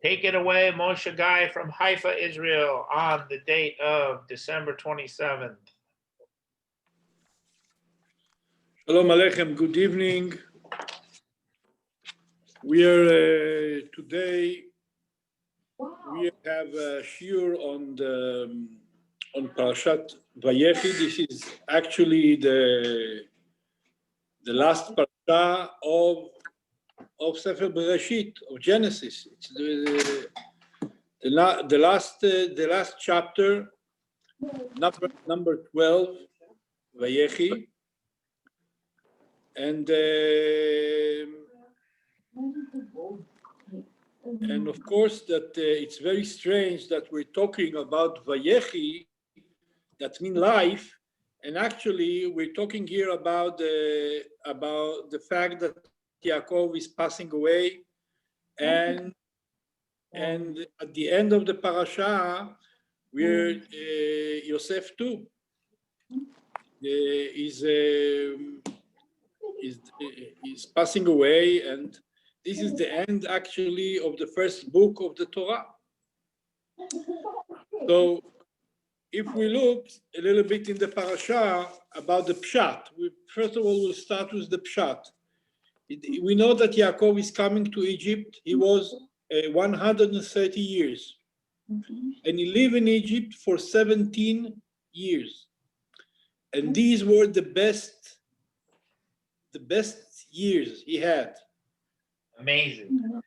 Take it away, Moshe Guy from Haifa, Israel, on the date of December 27th. Shalom Aleichem, good evening. We are today, we have a shiur on Parashat Vayechi. This is actually the last parasha of Sefer Bereshit, of Genesis. It's the last chapter, number 12, Vayechi. And of course that it's very strange that we're talking about Vayechi, that means life, and actually we're talking here about the fact that Yaakov is passing away, and at the end of the parasha, where Yosef too is passing away, and this is the end actually of the first book of the Torah. So if we look a little bit in the parasha about the pshat, first of all we'll start with the pshat. We know that Yaakov is coming to Egypt. He was 130 years, and he lived in Egypt for 17 years, and these were the best years he had. Amazing.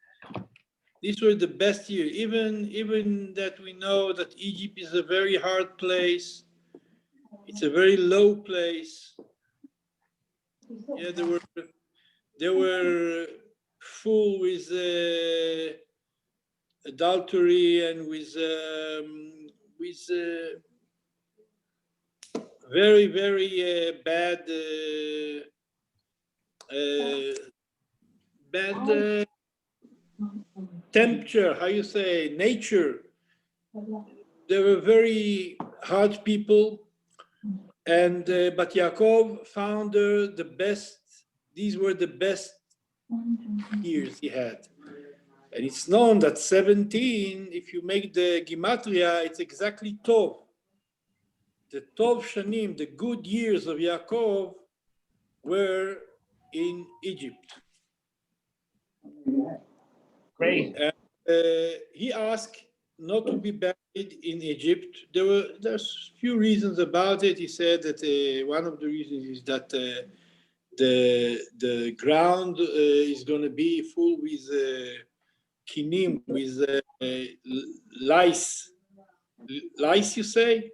These were the best years, even that we know that Egypt is a very hard place. It's a very low place. Yeah, they were full with adultery and with very, very bad temperature, how you say, nature. They were very hard people, and but Yaakov found the best. These were the best years he had, and it's known that 17. If you make the gematria, it's exactly Tov. The Tov Shanim, the good years of Yaakov, were in Egypt. Great. And he asked not to be buried in Egypt. There's few reasons about it. He said that one of the reasons is that the ground is going to be full with kinim, with lice. Lice, you say?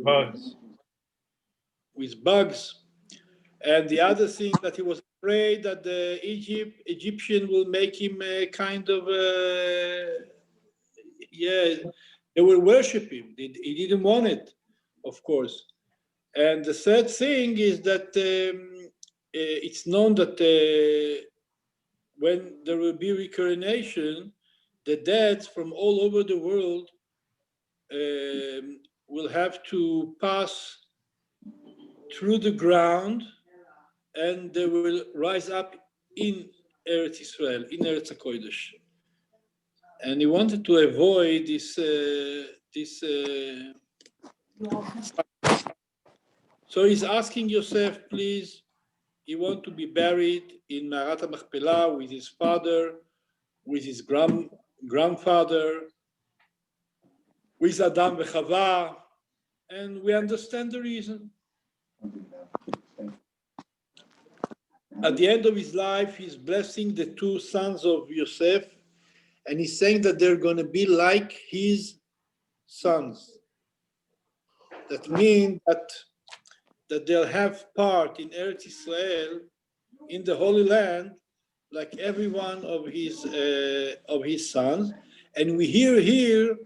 Bugs. With bugs. And the other thing that he was afraid that the Egyptian will make him a kind of, they will worship him. He didn't want it, of course. And the third thing is that it's known that when there will be recoronation, the dead from all over the world will have to pass through the ground, and they will rise up in Eretz Israel, in Eretz HaKodesh. And he wanted to avoid this. So he's asking Yosef, please, he wants to be buried in Ma'arat HaMachpelah with his father, with his grandfather, with Adam v'Chava, and we understand the reason. At the end of his life, he's blessing the two sons of Yosef, and he's saying that they're going to be like his sons. That means that they'll have part in Eretz Israel, in the Holy Land, like every one of his sons. And we hear here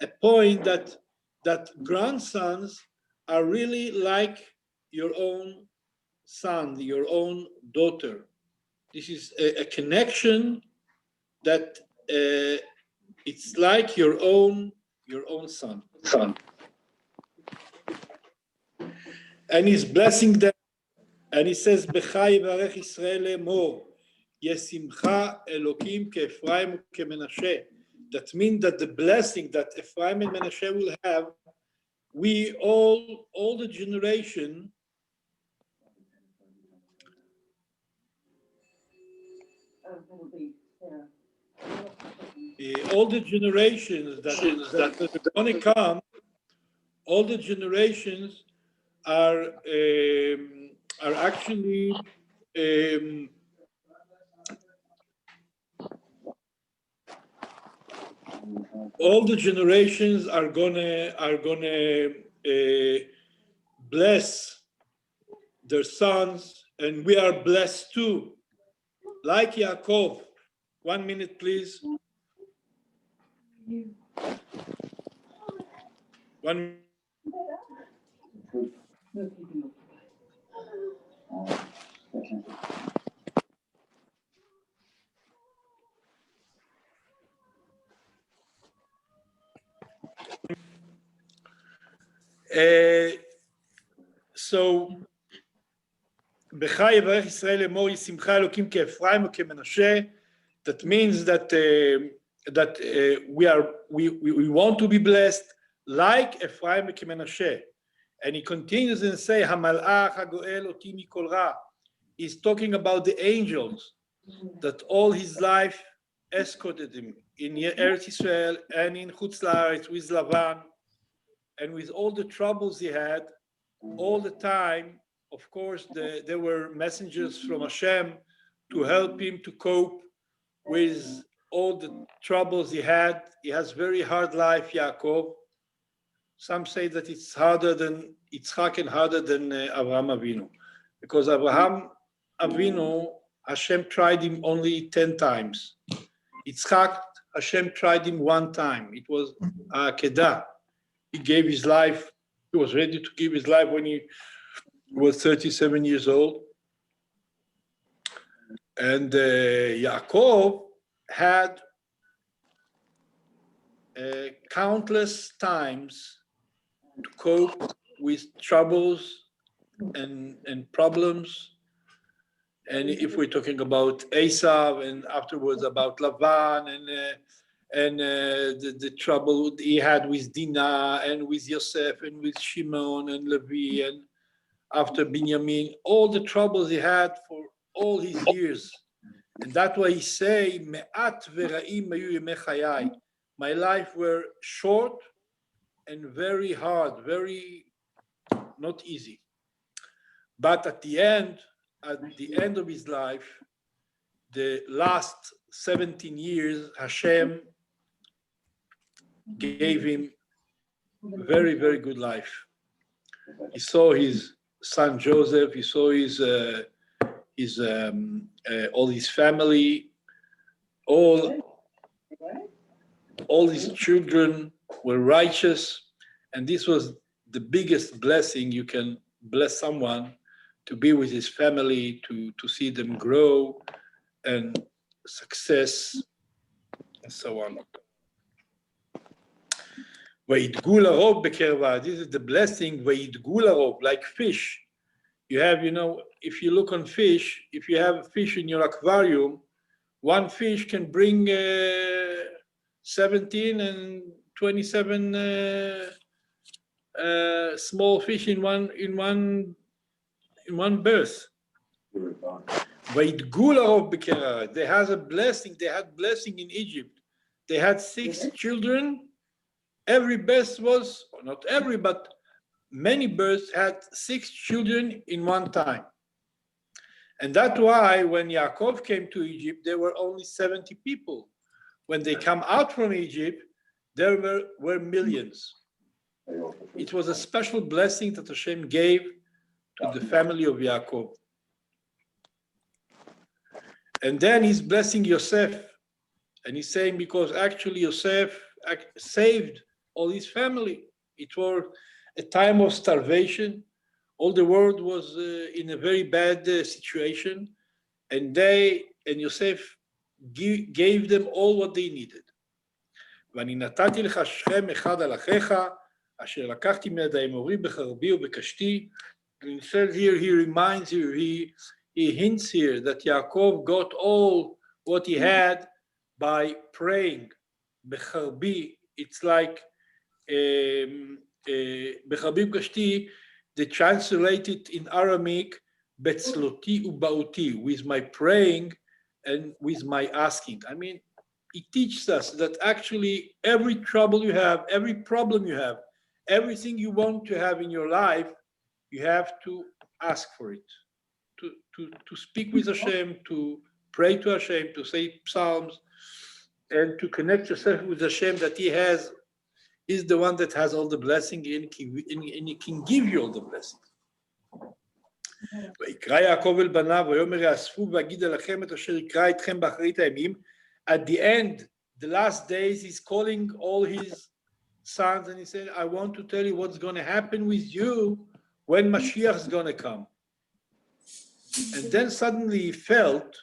a point that grandsons are really like your own son, your own daughter. This is a connection that it's like your own son. And he's blessing them, and he says, "Bechai varech Israel lemor, Yesimcha Elokim keEphraim ukeMenashe. That means that the blessing that Ephraim and Menashe will have, we all the generation, all the generations that are going to come, all the generations are actually all the generations are gonna bless their sons, and we are blessed too, like Yaakov. 1 minute, please. 1 so Haifa Israel emor Yisimcha Elokim keEphraim ukeMenashe. That means that we want to be blessed like Ephraim ukeMenashe. And he continues and say, Hamalach hagoel oti mikol ra. He's talking about the angels that all his life escorted him in Eretz Israel and in Chutz La'aretz with Lavan, and with all the troubles he had all the time. Of course, there were messengers from Hashem to help him to cope with all the troubles he had. He has very hard life, Yaakov. Some say that it's harder than Yitzchak and harder than Avraham Avinu, because Avraham Avinu, Hashem tried him only 10 times. Yitzchak, Hashem tried him 1 time. It was Akedah. He gave his life. He was ready to give his life when he was 37 years old. And Yaakov had countless times to cope with troubles and problems. And if we're talking about Esav, and afterwards about Lavan, and the trouble he had with Dinah and with Yosef and with Shimon and Levi, and after Binyamin, all the troubles he had for all his years. And that's why he say, Me'at vera'im hayu yemei chayai. My life were short and very hard, very not easy. But at the end of his life, the last 17 years, Hashem gave him very, very good life. He saw his son Joseph, he saw all his family, all his children were righteous, and this was the biggest blessing you can bless someone, to be with his family, to see them grow and success and so on. Vayidgu larov bekerva. This is the blessing, vayidgu larov, like fish. You have, if you look on fish, if you have a fish in your aquarium, one fish can bring 17 and 27 small fish in one birth. Vayidgu larov bekerva. They had blessing in Egypt. They had 6 children. Every birth was, or not every, but many births had 6 children in one time. And that's why when Yaakov came to Egypt, there were only 70 people. When they come out from Egypt, there were millions. It was a special blessing that Hashem gave to the family of Yaakov. And then he's blessing Yosef. And he's saying, because actually Yosef saved all his family. It was a time of starvation. All the world was in a very bad situation, and Yosef gave them all what they needed. ואני נתתי לך שכם אחד על אחיך, אשר לקחתי מידי אמורי בחרבי ובקשתי. And he says here, he reminds you, he he hints here that Yaakov got all what he had by praying. Becharbi, it's like Becharbi Gashti, they translate it in Aramaic, Betzloti ubauti, with my praying and with my asking. I mean, it teaches us that actually every trouble you have, every problem you have, everything you want to have in your life, you have to ask for it, to speak with Hashem, to pray to Hashem, to say psalms, and to connect yourself with Hashem, that He is the one that has all the blessing, and He can give you all the blessings. ויקרא יעקב אל בניו ויאמר יאספו ואגיד אליכם את אשר יקרא אתכם באחרית הימים. At the end, the last days, he's calling all his sons and he said, I want to tell you what's going to happen with you when Mashiach is going to come. And then suddenly he felt,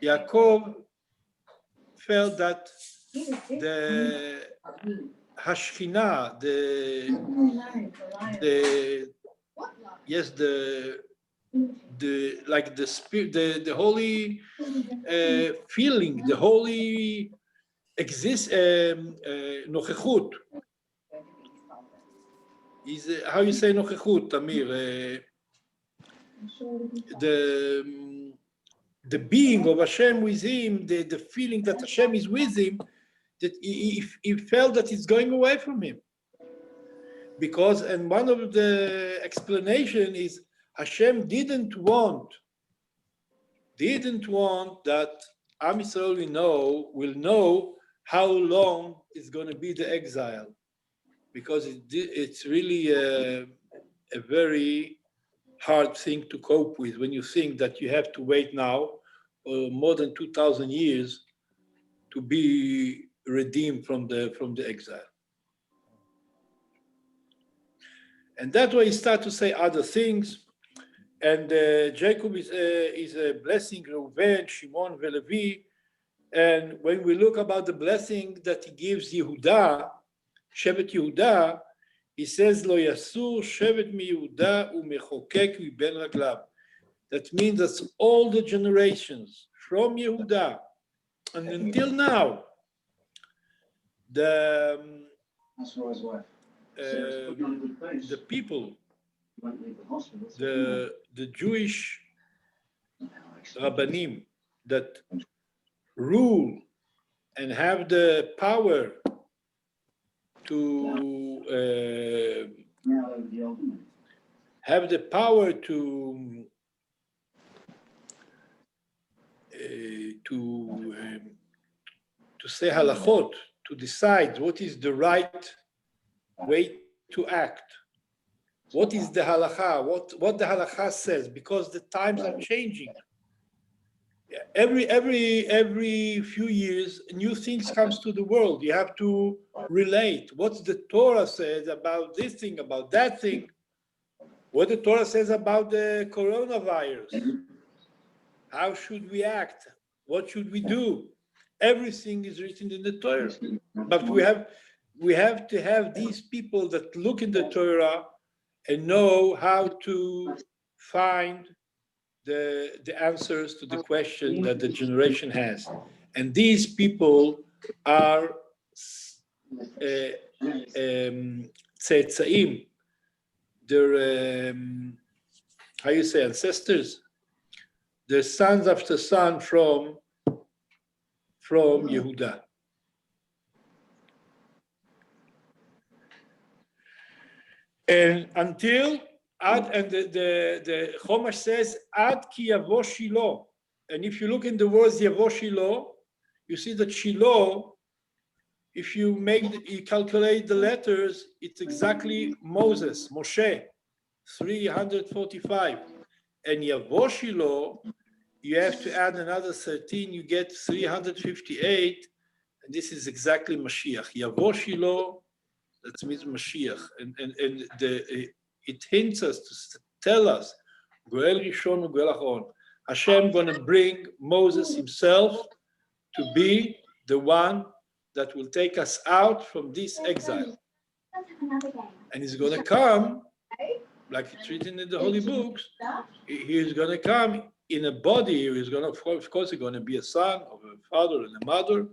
Yaakov felt that the Hashchina, like the spirit, the holy feeling, the holy nochechut. Is how you say nochechut, Amir? The being of Hashem with him, the feeling that Hashem is with him, that he felt that it's going away from him. Because, and one of the explanation is Hashem didn't want that Am Yisrael will know how long is going to be the exile, because it's really a very hard thing to cope with when you think that you have to wait now more than 2,000 years to be redeemed from the exile. And that way he started to say other things. And Jacob is a blessing, Reuven, Shimon, Levi. And when we look about the blessing that he gives Yehuda, Shevet Yehuda, he says, Lo yasur Shevet mi Yehuda umechokek mi ben raglav. That means that all the generations from Yehuda and until now, the people, the Jewish Rabbanim that rule and have the power to say halachot, to decide what is the right way to act. What is the halacha? What the halacha says, because the times are changing. Every few years, new things comes to the world. You have to relate. What the Torah says about this thing, about that thing. What the Torah says about the coronavirus. How should we act? What should we do? Everything is written in the Torah. But we have to have these people that look in the Torah and know how to find the answers to the question that the generation has. And these people are tzetzaim. They're, how you say, ancestors? They're sons after son from Yehuda. And until and the Chumash says ad ki yavo Shiloh. And if you look in the words yavo Shiloh, you see that Shiloh, if you calculate the letters, it's exactly Moses, Moshe, 345. And yavo Shiloh, you have to add another 13, you get 358, and this is exactly Mashiach. Yavo Shiloh, that means Mashiach, and it hints us to tell us, Goel Rishon u'Goel Achron. Hashem going to bring Moses himself to be the one that will take us out from this exile. And he's going to come like it's written in the holy books, he is going to come in a body. He's going to, of course, he's going to be a son of a father and a mother,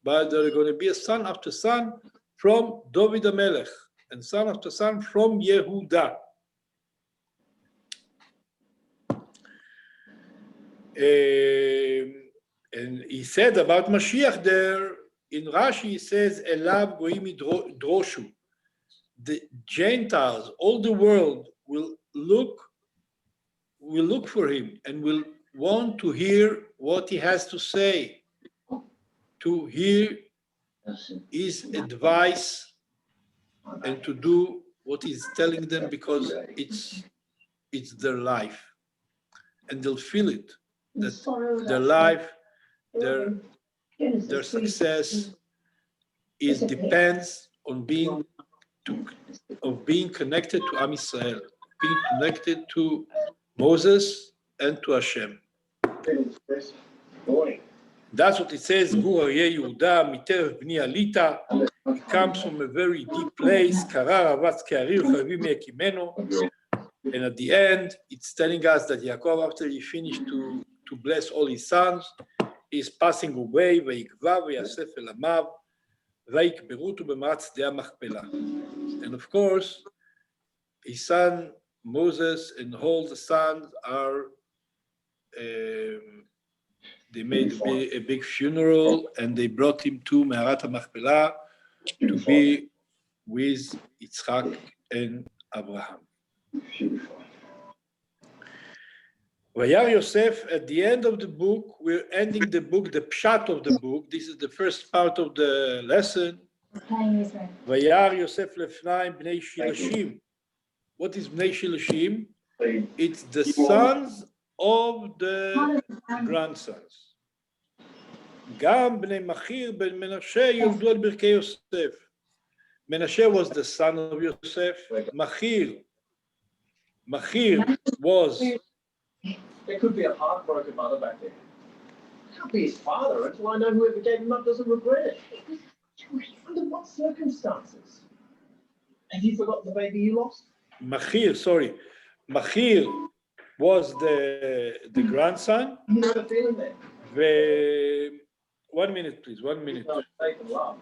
but there are going to be a son after son from David HaMelech, and son after son from Yehuda. And he said about Mashiach there, in Rashi, he says, Elav goyim droshu. The Gentiles, all the world will look for him and will want to hear what he has to say, to hear his advice and to do what he's telling them, because it's their life. And they'll feel it, that their life, their success depends on being connected to Am Yisrael, being connected to Moses and to Hashem. That's what it says, Gur Aryeh Yehuda, miterev bni alita. It comes from a very deep place, Karar avatz ke'arir chayavi me'ekimeno. And at the end, it's telling us that Yaakov, after he finished to bless all his sons, is passing away, vayikva vayasef el amav, vayikberutu b'marat sdei ha'machpelah. And of course, his son Moses and all the sons are, they made a big funeral and they brought him to Me'arat HaMachpelah to be with Yitzchak and Avraham. Vayar Yosef, at the end of the book, we're ending the book, the pshat of the book. This is the first part of the lesson. Vayar Yosef lefnaim bnei shilashim. What is bnei shilashim? It's the sons of the grandsons. Gam bnei Machir ben Menashe yoldu al birkei Yosef. Menashe was the son of Yosef. Machir was. There could be a heartbroken mother back there. It can't be his father until I know whoever gave him up doesn't regret it. Under what circumstances? Have you forgotten the baby you lost? Machir was the grandson. You know the feeling there. 1 minute, please. 1 minute. No, faith and love.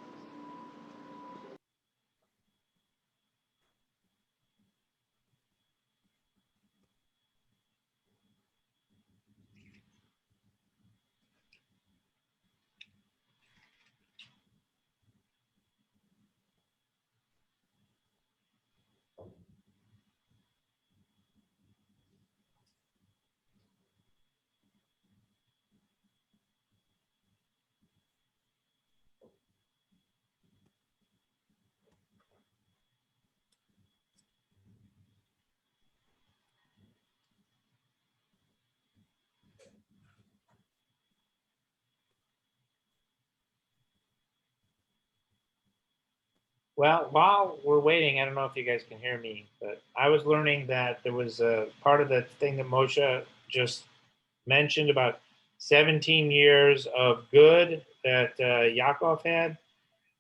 Well, while we're waiting, I don't know if you guys can hear me, but I was learning that there was a part of the thing that Moshe just mentioned about 17 years of good that Yaakov had.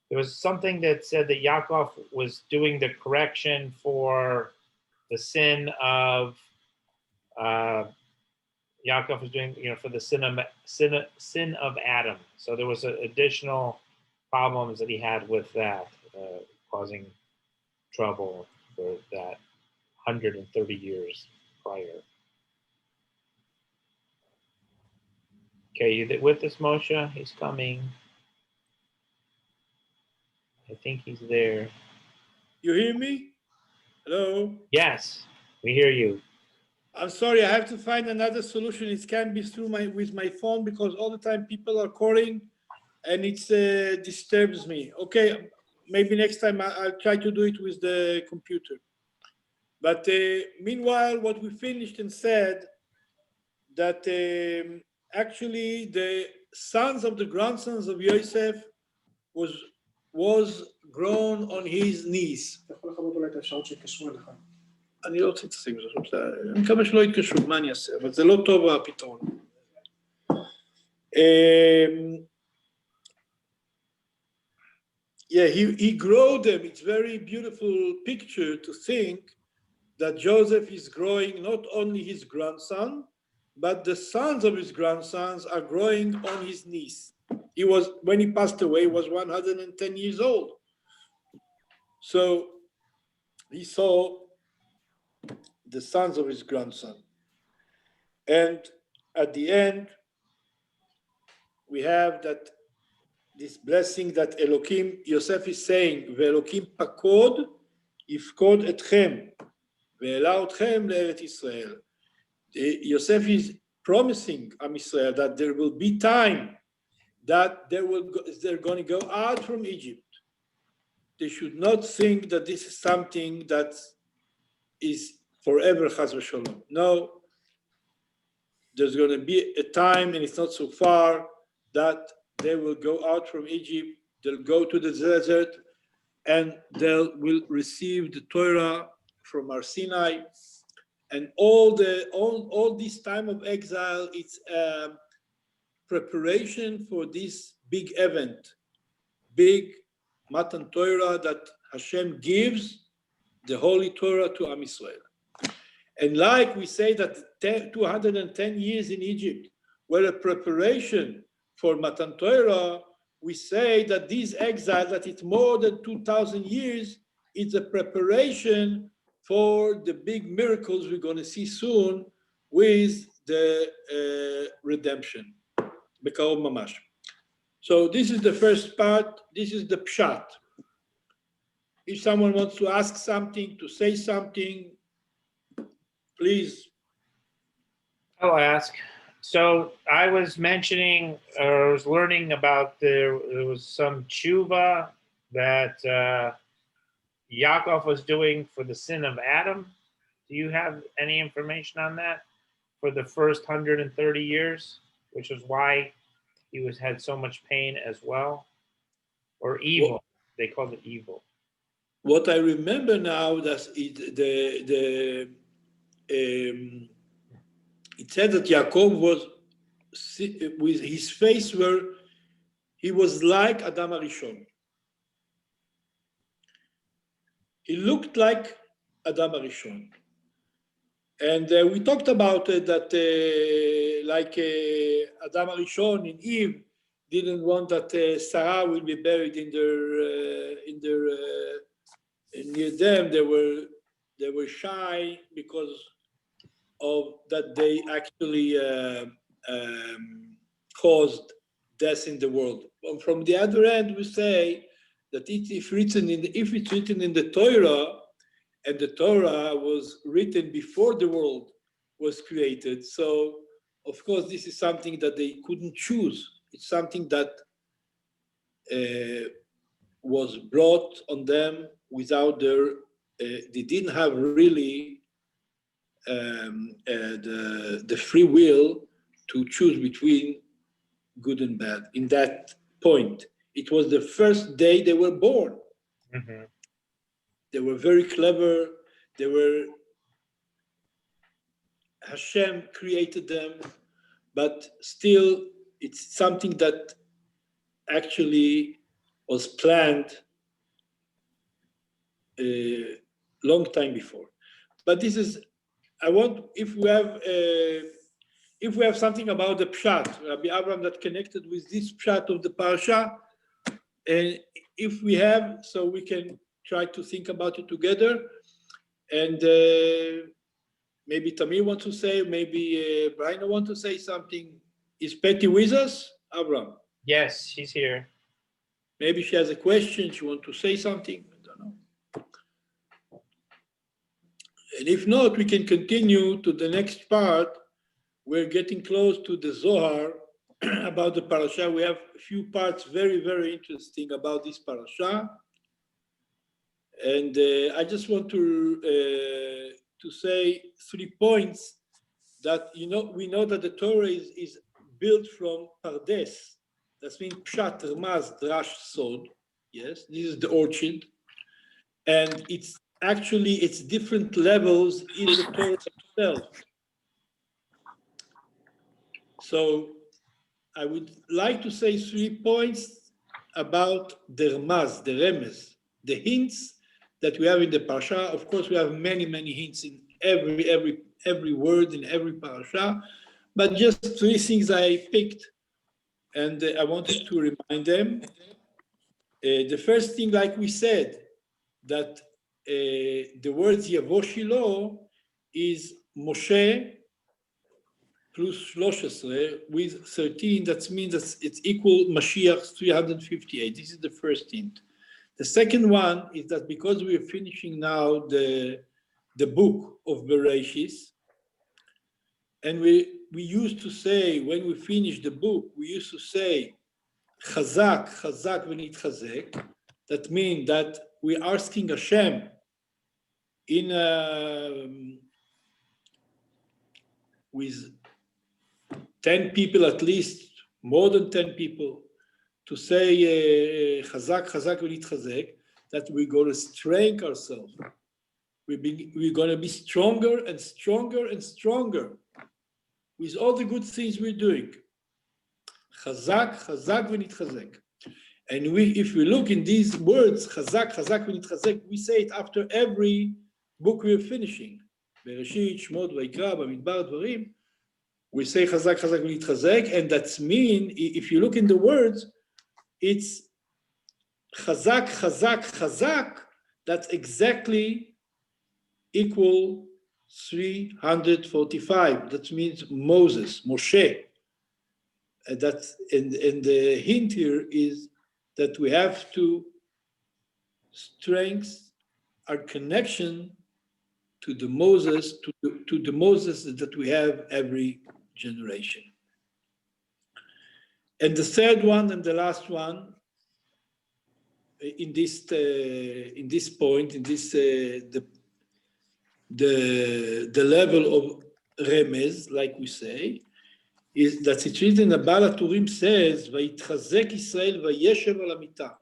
There was something that said that Yaakov was doing the correction for the sin of Yaakov was doing, for the sin of Adam. So there was additional problems that he had with that, causing trouble for that 130 years prior. Okay, you with us, Moshe? He's coming. I think he's there. You hear me? Hello? Yes, we hear you. I'm sorry, I have to find another solution. It can't be through with my phone, because all the time people are calling and it disturbs me. Okay, maybe next time I'll try to do it with the computer. But meanwhile, what we finished and said that actually the sons of the grandsons of Yosef was grown on his knees. אני לא רוצה להתעסק בזה, אני מקווה שלא יתקשרו, מה אני אעשה? אבל זה לא טוב הפתרון. Yeah, he grew them. It's very beautiful picture to think that Joseph is growing not only his grandson, but the sons of his grandsons are growing on his knees. When he passed away, he was 110 years old. So he saw the sons of his grandson. And at the end, we have that this blessing that Elohim, Yosef is saying, Ve'Elohim pakod, yifkod etchem, ve'ela otchem le'eret Israel. Yosef is promising Am Israel that there will be time that they're going to go out from Egypt. They should not think that this is something that is forever, chas v'sholom. No, there's going to be a time, and it's not so far, that they will go out from Egypt, they'll go to the desert, and they will receive the Torah from Har Sinai. And all this time of exile, it's preparation for this big event, big Matan Torah that Hashem gives, the Holy Torah to Am Israel. And like we say that 210 years in Egypt were a preparation for Matan Torah, we say that this exile, that it's more than 2,000 years, it's a preparation for the big miracles we're going to see soon with the redemption. B'karov mamash. So this is the first part. This is the pshat. If someone wants to ask something, to say something, please. I'll ask. So I was mentioning, or I was learning about there was some tshuva that Yaakov was doing for the sin of Adam. Do you have any information on that for the first 130 years, which is why he had so much pain as well? Or evil? They called it evil. What I remember now that it said that Yaakov was with his face where he was like Adam HaRishon. He looked like Adam HaRishon. And we talked about it that like Adam HaRishon and Eve didn't want that Sarah will be buried in their near them. They were shy because of that they actually caused death in the world. And from the other end, we say that if it's written in the Torah, and the Torah was written before the world was created, so of course this is something that they couldn't choose. It's something that was brought on them without they didn't have really the free will to choose between good and bad. In that point, it was the first day they were born. Mm-hmm. They were very clever. Hashem created them, but still it's something that actually was planned a long time before. But this is, if we have something about the pshat, Rabbi Avraham, that connected with this pshat of the parsha, and if we have, so we can try to think about it together. And maybe Tamir wants to say, maybe Brian wants to say something. Is Patty with us, Avraham? Yes, she's here. Maybe she has a question, she wants to say something. I don't know. And if not, we can continue to the next part. We're getting close to the Zohar about the parasha. We have a few parts very, very interesting about this parasha. And I just want to say 3 points that, we know that the Torah is built from Pardes. That means Pshat, Ramaz, Drash, Sod. Yes, this is the orchard. And it's different levels in the Torah itself. So I would like to say 3 points about the Ramaz, the Remez, the hints that we have in the Parsha. Of course, we have many hints in every word in every Parsha, but just three things I picked, and I wanted to remind them. The first thing, like we said, that the words Yavo Shilo is Moshe plus 13 with 13. That means that it's equal Mashiach 358. This is the first hint. The second one is that because we are finishing now the book of Bereshit, and we used to say, when we finish the book, we used to say Chazak v'nitchazek. That means that we're asking Hashem with 10 people at least, more than 10 people, to say Chazak v'nitchazek, that we're going to strengthen ourselves. We're going to be stronger and stronger and stronger with all the good things we're doing. Chazak v'nitchazek. And if we look in these words, Chazak v'nitchazek, we say it after every book we're finishing. Bereshit, Shmot, Vayikra, Bamidbar, Dvarim. We say Chazak v'nitchazek, and that's mean, if you look in the words, it's Chazak, that's exactly equal 345. That means Moses, Moshe. And the hint here is that we have to strengthen our connection to the Moses, to the Moses that we have every generation. And the third one and the last one in this point, in this the level of remez, like we say, is that it's written, the Baal HaTurim says, Vayitchazek Israel vayeshev al hamita.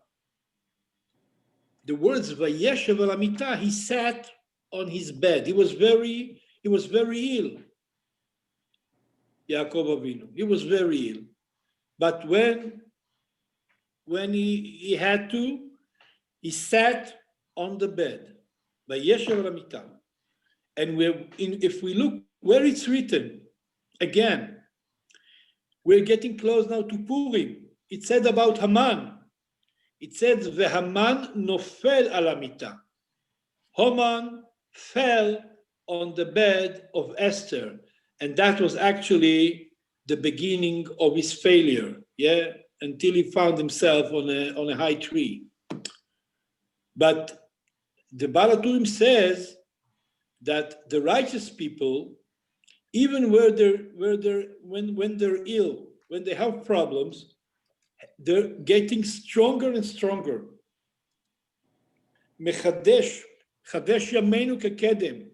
The words vayeshev al hamita, he sat on his bed. He was very ill. Yaakov Avinu, he was very ill. But when he had to, he sat on the bed. Vayeshev al hamita. And if we look where it's written, again, we're getting close now to Purim. It said about Haman. It said, "Vehaman nofel al hamita." Haman fell on the bed of Esther, and that was actually the beginning of his failure. Yeah, until he found himself on a high tree. But the Baal HaTurim says that the righteous people, even when they're ill, when they have problems, they're getting stronger and stronger. Mechadesh yameinu kekedem,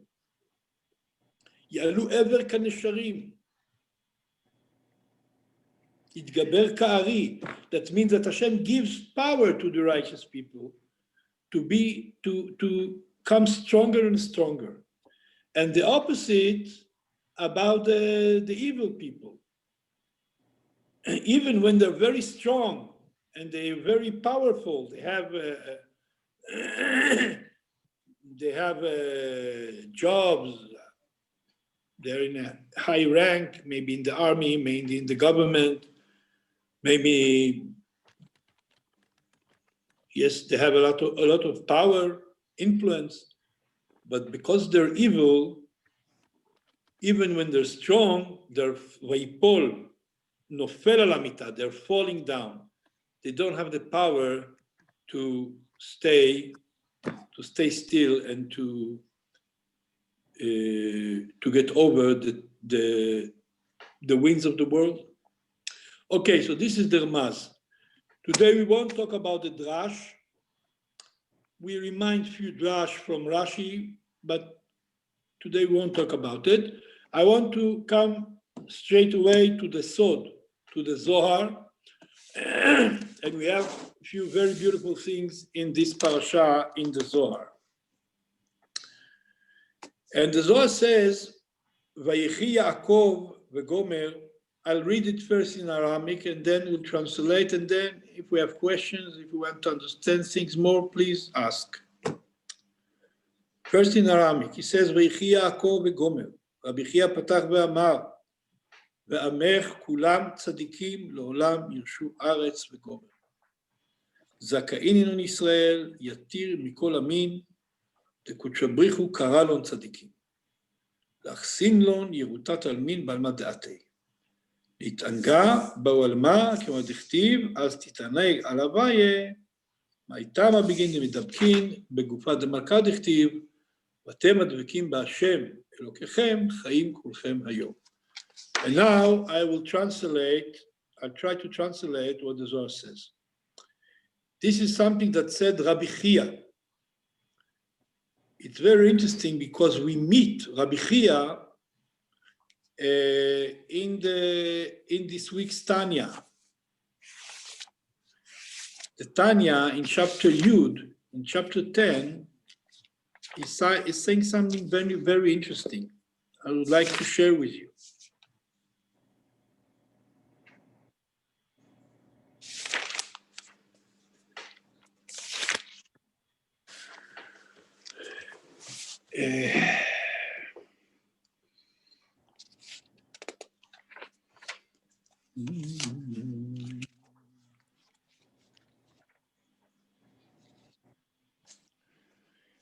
yalu ever kanesharim, yitgaber ka'ari. That means that Hashem gives power to the righteous people to come stronger and stronger. And the opposite about the evil people. Even when they're very strong and they're very powerful, they have jobs, they're in a high rank, maybe in the army, maybe in the government, maybe, yes, they have a lot of power, influence, but because they're evil, even when they're strong, they're vayipol, nofel al hamita, they're falling down. They don't have the power to stay still and to get over the winds of the world. Okay, so this is the Ramaz. Today we won't talk about the Drash. We remind few Drash from Rashi, but today we won't talk about it. I want to come straight away to the Sod, to the Zohar, and we have a few very beautiful things in this parasha in the Zohar. And the Zohar says, Vayechi Yaakov v'gomer. I'll read it first in Aramaic and then we'll translate, and then if we have questions, if we want to understand things more, please ask. First in Aramaic, he says, Vayechi Yaakov v'gomer. Rabbi Chia patach ve'amar, ve'amech kulam tzadikim le'olam yirshu aretz v'gomer. זכאין אינון ישראל, יתיר מכל המין, דקודש בריחו קרא לון צדיקים. להחסין לון ירוטת אלמין בעלמא דעתי. להתענגה בעולמה, כמו דכתיב, אז תתענג על הוויה, מה איתם הבגין דמדבקין, בגופה דמלכה דכתיב, ואתם הדבקים בהשם אלוקיכם, חיים כולכם היום. And now I will translate, I'll try to translate what the Zohar says. This is something that said Rabbi Chia. It's very interesting because we meet Rabbi Chia in this week's Tanya. The Tanya in chapter Yud, in chapter 10, is saying something very, very interesting. I would like to share with you.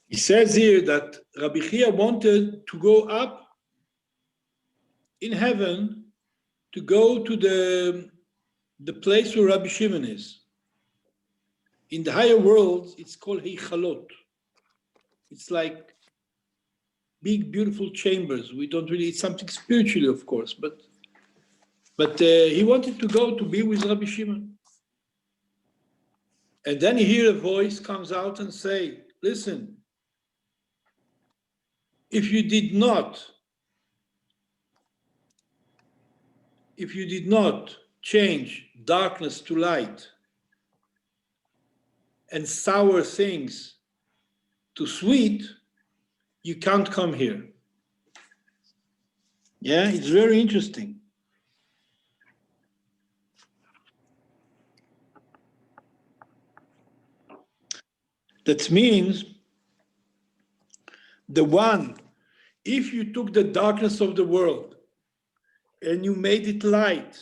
He says here that Rabbi Chia wanted to go up in heaven to go to the place where Rabbi Shimon is. In the higher worlds, it's called Heichalot. It's like big, beautiful chambers. We don't really, it's something spiritually, of course, but he wanted to go to be with Rabbi Shimon. And then he hear a voice comes out and say, listen, if you did not change darkness to light and sour things to sweet, you can't come here. Yeah, it's very interesting. That means if you took the darkness of the world and you made it light,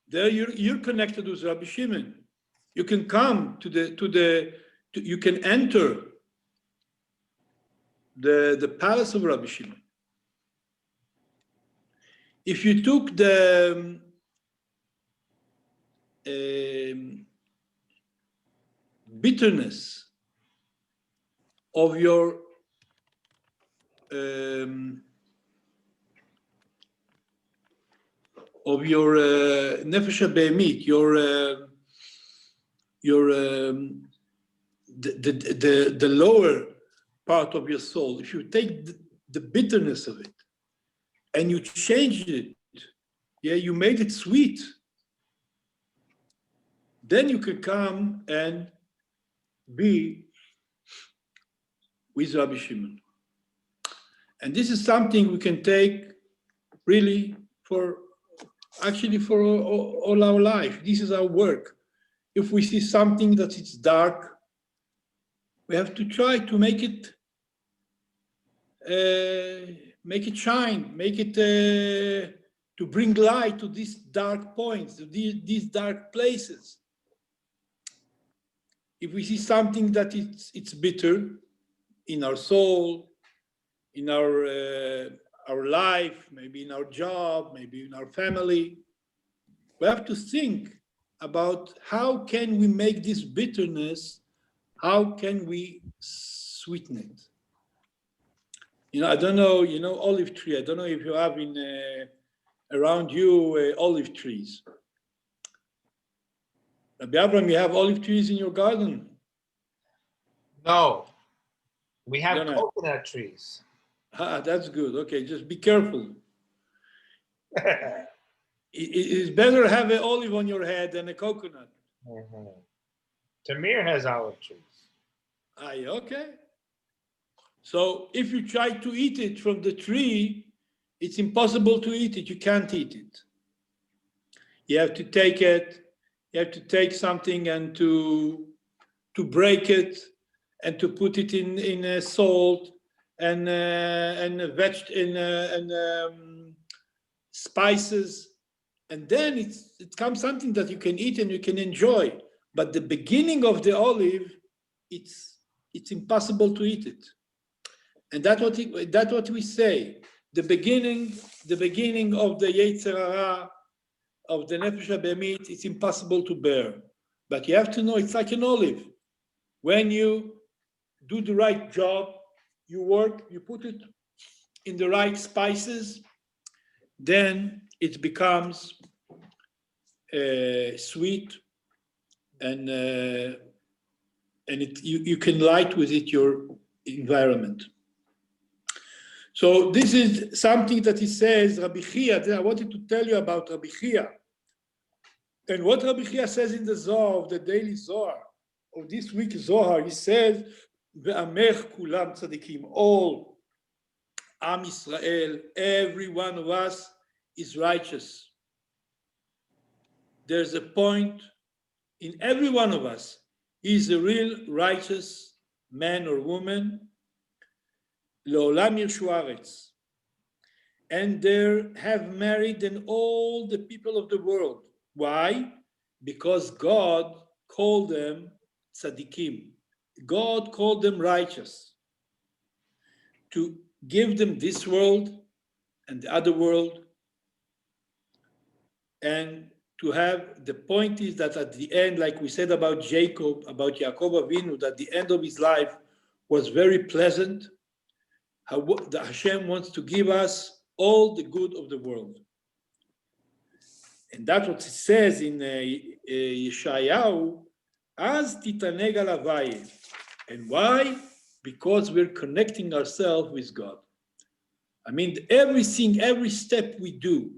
there you're connected with Rabbi Shimon. You can come you can enter the palace of Rabbi Shimon. If you took the bitterness of your nefesh habehemit, the lower part of your soul, if you take the bitterness of it and you changed it, yeah, you made it sweet, then you can come and be with Rabbi Shimon. And this is something we can take really for all our life. This is our work. If we see something that is dark, we have to try to make it shine, make it to bring light to these dark points, to these dark places. If we see something that it's bitter in our soul, in our life, maybe in our job, maybe in our family, we have to think about how can we make this bitterness, how can we sweeten it? I don't know, olive tree. I don't know if you have around you olive trees. Rabbi Avraham, you have olive trees in your garden? No, we have coconut trees. That's good. Okay, just be careful. It's better to have an olive on your head than a coconut. Mm-hmm. Tamir has olive trees. Okay. So if you try to eat it from the tree, it's impossible to eat it. You can't eat it. You have to take it. You have to take something and to break it and to put it in salt and spices, and then it comes something that you can eat and you can enjoy. But the beginning of the olive, it's impossible to eat it, and that's what we say. The beginning of the Yetzer Hara, of the Nefesh HaBehemit, it's impossible to bear. But you have to know it's like an olive. When you do the right job, you work, you put it in the right spices, then it becomes sweet, and you can light with it your environment. So this is something that he says, Rabbi Chia. I wanted to tell you about Rabbi Chia. And what Rabbi Chia says in the Zohar, of the daily Zohar, of this week's Zohar, he says, Ve'amech kulam tzadikim, all Am Israel, every one of us is righteous. There's a point in every one of us. He's a real righteous man or woman. Le'olam yirshu haaretz. And they have married and all the people of the world. Why? Because God called them tzaddikim. God called them righteous, to give them this world and the other world, and to have, the point is that at the end, like we said about Jacob, about Yaakov Avinu, that the end of his life was very pleasant. How the Hashem wants to give us all the good of the world. And that's what it says in Yeshayahu, Az titaneg alavai. And why? Because we're connecting ourselves with God. I mean, everything, every step we do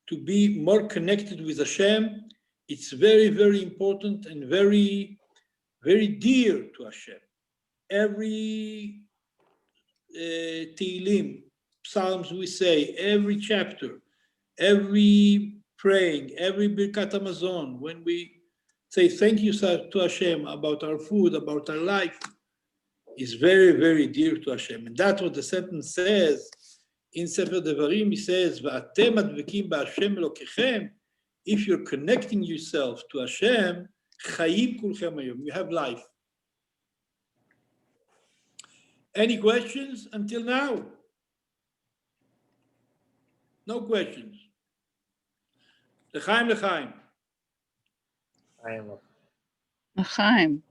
to be more connected with Hashem, it's very, very important and very, very dear to Hashem. Every Tehillim, Psalms we say, every chapter, every praying, every Birkat Hamazon, when we say thank you to Hashem about our food, about our life, is very, very dear to Hashem. And that's what the sentence says in Sefer Devarim. He says, "Va'atem advekim ba'Hashem Elokechem." If you're connecting yourself to Hashem, chayim kulchem hayom, you have life. Any questions until now? No questions. L'chaim, l'chaim. I am. L'chaim.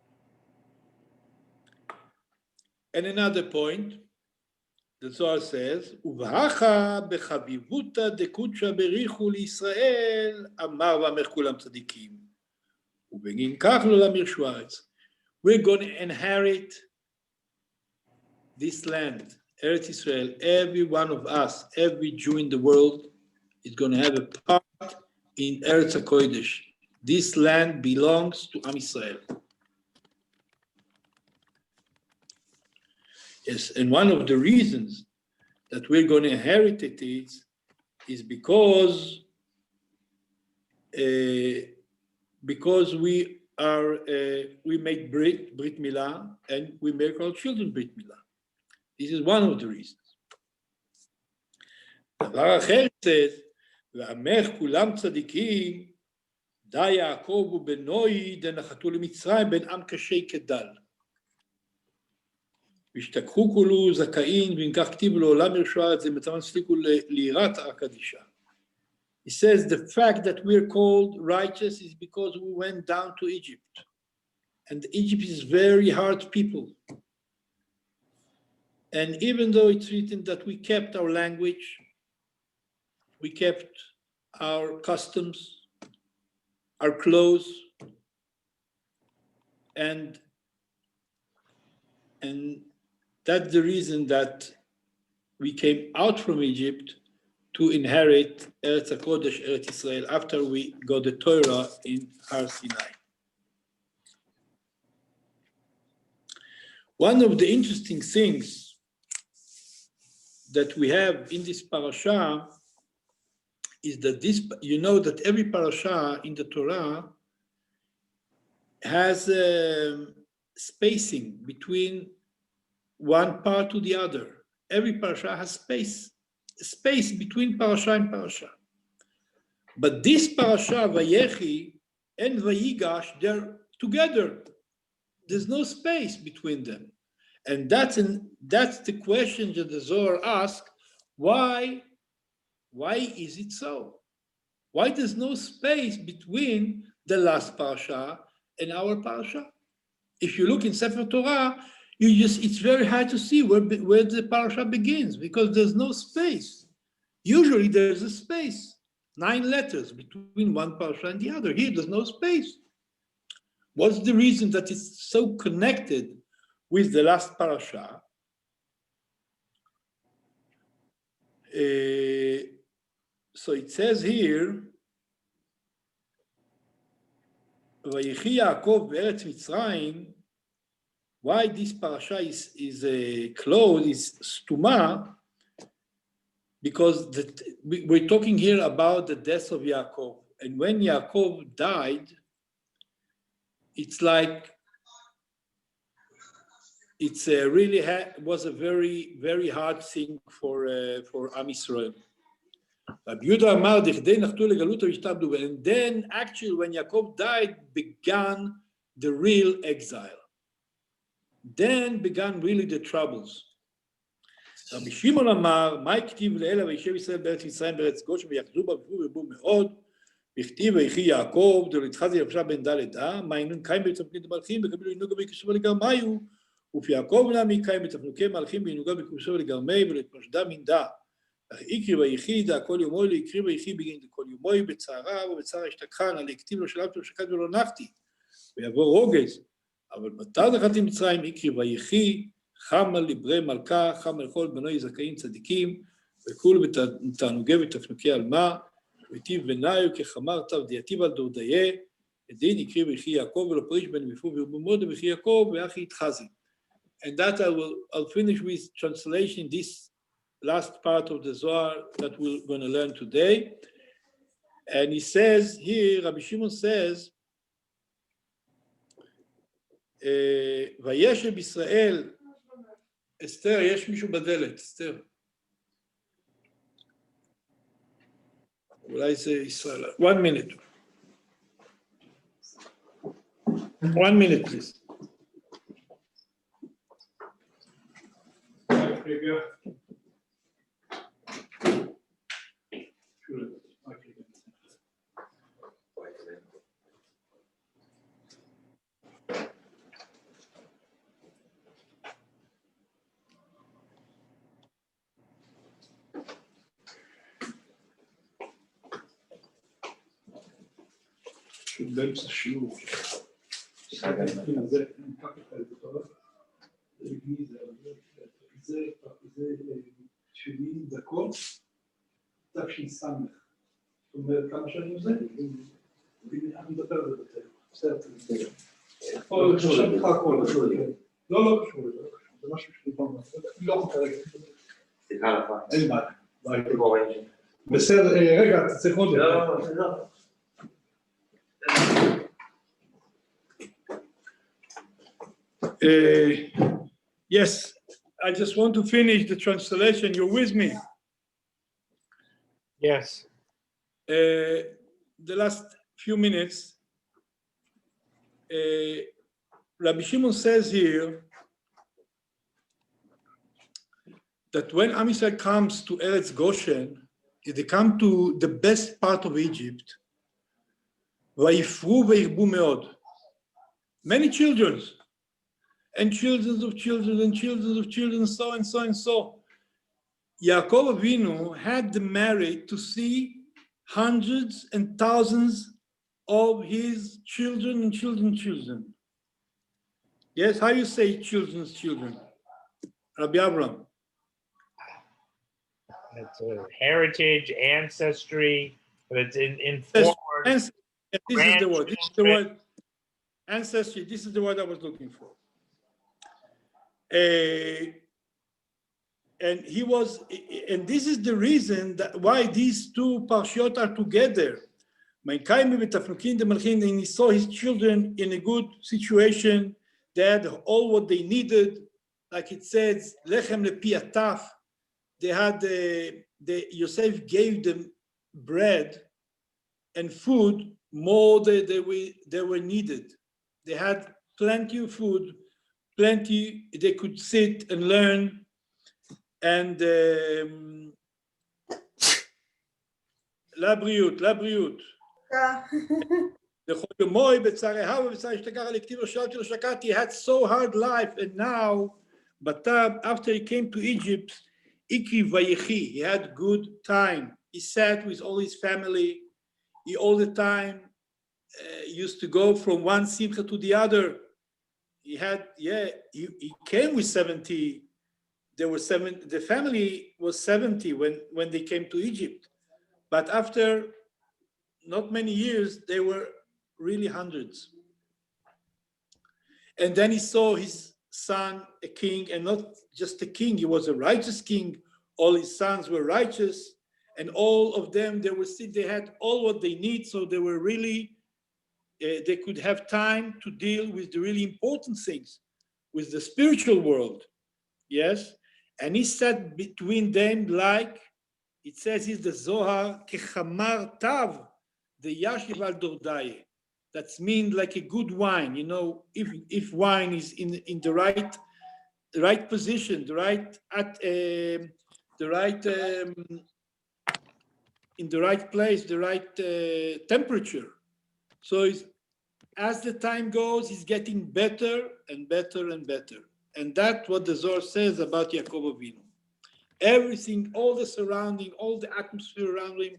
And another point, the Zohar says, "Uvahacha bechavivuta dekutsha berichu liYisrael amar v'amech kulam tzadikim ubegin kach lo lam yirshu haaretz." We're going to inherit this land, Eretz Israel. Every one of us, every Jew in the world, is going to have a part in Eretz HaKodesh. This land belongs to Am Israel. Yes, and one of the reasons that we're going to inherit it is because we make Brit Milah, and we make our children Brit Milah. This is one of the reasons. דבר אחר says, ועמך כולם צדיקים, די יעקב ובנוי דנחתו למצרים בין עם קשי כדל. והשתכחו כולו זכאים, ואם כך כתיב לעולם ירשו הארץ, זה מצוין סליקו ליראת הקדישה. He says the fact that we're called righteous is because we went down to Egypt. And Egypt is very hard people. And even though it's written that we kept our language, we kept our customs, our clothes, and that's the reason that we came out from Egypt to inherit Eretz HaKodesh, Eretz Israel, after we got the Torah in Har Sinai. One of the interesting things that we have in this parasha is that you know that every parasha in the Torah has spacing between one part to the other. Every parasha has space between parasha and parasha. But this parasha, Vayechi and Vayigash, they're together. There's no space between them. And that's the question that the Zohar asks, why is it so? Why there's no space between the last parasha and our parasha? If you look in Sefer Torah, it's very hard to see where the parasha begins because there's no space. Usually there's a space, 9 letters between one parasha and the other. Here there's no space. What's the reason that it's so connected with the last parasha? So it says here, Vayechi Yaakov be'eretz Mitzrayim. Why this parasha is closed, is stuma, because we're talking here about the death of Yaakov. And when Yaakov died, it's like, it's was a very, very hard thing for Am Israel. And then actually when Yaakov died, began the real exile. Then began really the troubles. רבי שמעון אמר, מה הכתיב לאלה וישב ישראל בארץ מצרים בארץ גושן ויחזו בה וירבו מאוד, וכתיב ויחי יעקב דלתחזי יבשה בן דלת מה אינון קיים בצפנית המלכים וקבלו ינוגה בקשבה לגרמיו, ופי יעקב נעמי קיים בתפנוקי מלכים וינוגה בקשבה לגרמי ולתמשדה מנדה. אך יקרי ויחי דא כל יומוי ליקרי ויחי בגין דכל יומוי בצערה ובצער השתכחן, על הכתיב לו שלמתי ושקד ולא נחתי, ויבוא רוגז. אבל בתר נחתי מצרים יקרי ויחי חם על לברי מלכה, חם על כל בנוי זכאים צדיקים, וכול בתענוגי ותפנוקי על מה, וטיב בניו כחמר תו דייתיב על דורדיה, הדין יקרי ויחי יעקב ולא פריש בן ויפו וירבו מאוד ויחי יעקב ואחי יתחזי. And that I'll finish with translation this last part of the Zohar that we're going to learn today. And he says here, Rabbi Shimon says, וישב בישראל, אסתר, יש מישהו בדלת, אסתר. אולי זה ישראל. 1 minute. 1 minute, please. באמצע שיעור. זה 70 דקות, תש"ס. זאת אומרת, כמה שנים זה? אני מדבר על זה. בסדר, בסדר. פה עכשיו לך הכל. לא קשור לזה. זה משהו שדיברנו. לא יכול כרגע. סליחה לך. אין בעיה. בסדר, רגע, אתה צריך עוד. לא. Yes, I just want to finish the translation. You're with me? Yes. The last few minutes, Rabbi Shimon says here that when Am Yisrael comes to Eretz Goshen, they come to the best part of Egypt. ויפרו וירבו מאוד. Many children. And children of children and children of children, so and so and so. Yaakov Avinu had the merit to see hundreds and thousands of his children and children. Yes, how you say children's children? Rabbi Avraham. It's a heritage, ancestry, but it's in forward. This is the word. This is the word. Ancestry. This is the word I was looking for. And this is the reason that why these two parshiot are together. And he saw his children in a good situation. They had all what they needed. Like it says, lechem lepi ataf. They had Yosef gave them bread and food more than they were needed. They had plenty of food, plenty. They could sit and learn, and la briut. He had so hard life, and now, but after he came to Egypt, he had good time. He sat with all his family. He all the time used to go from one simcha to the other. He came with 70. There were 7. The family was 70 when they came to Egypt, but after not many years, they were really hundreds. And then he saw his son a king, and not just a king, he was a righteous king. All his sons were righteous, and all of them, they had all what they need, so they were really, they could have time to deal with the really important things, with the spiritual world, yes? And he sat between them like, it says in the Zohar, kechamar tav, the yashiv al dordaye. That's mean like a good wine. You know, if wine is in the right position, in the right place, the right temperature. So as the time goes, it's getting better and better and better. And that's what the Zohar says about Yaakov Avinu. Everything, all the surrounding, all the atmosphere around him